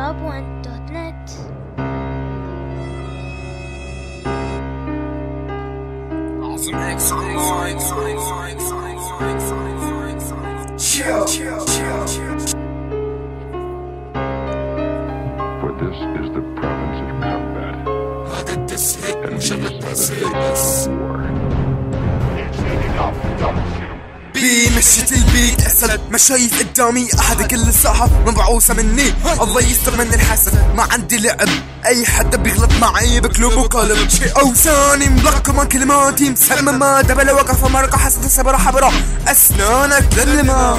top1.net. For this is the province of combat, and these are the stations of war. مشيت البيت اسد ما شايف قدامي احد، كل ساعة مبعوثة مني الله يستر من الحسد. ما عندي لعب، اي حدا بيغلط معي بكلب وقلب. اوساني ملقمة كلماتي مسممة، دبل وقف مرقة حسد صبرة حبرة اسنانك للما.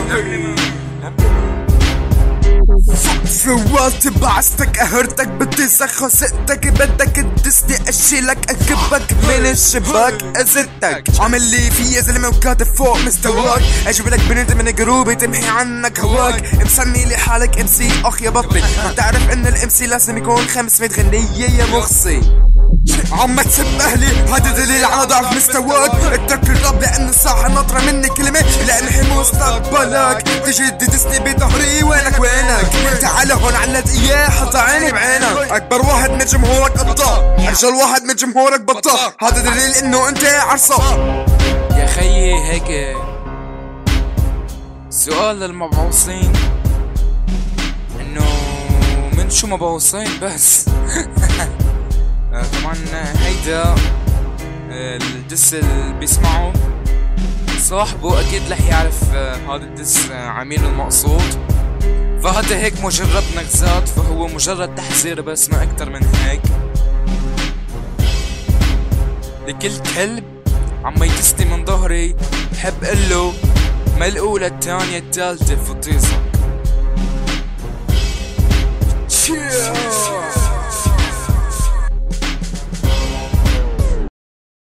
فوالت بعستك قهرتك بدي خسقتك، بدك تدسني اشيلك اكبك من الشباك ازتك. عامل لي في يا زلمه وكاتب فوق مستواك، اجيب لك بنت من جروبي تمحي عنك هواك. مسمي لي حالك ام سي اخ يا بطي، ما تعرف ان الام سي لازم يكون 500 غنية يا مخصي. عم تسب اهلي هذا دليل على ضعف مستواك. اترك الرب لان الساحة ناطرة مني كلمة لانحي مستقبلك. تجي تدسني بظهري وينك تعال هون علت اياه حط عيني بعينك. اكبر واحد من جمهورك قطاع، ارجل واحد من جمهورك بطاع، هذا دليل انه انت عرصة. يا خيي هيك سؤال للمبعوثين، انه من شو مبعوثين بس؟ طبعا هيدا الدس اللي بيسمعه صاحبه اكيد رح يعرف هذا الدس عميل المقصود. فهذا هيك مجرد نغزات، فهو مجرد تحذير بس ما اكتر من هيك. لكل كلب عم يدسني من ظهري بحب قله ما الاولى الثانية الثالثة فطيزة.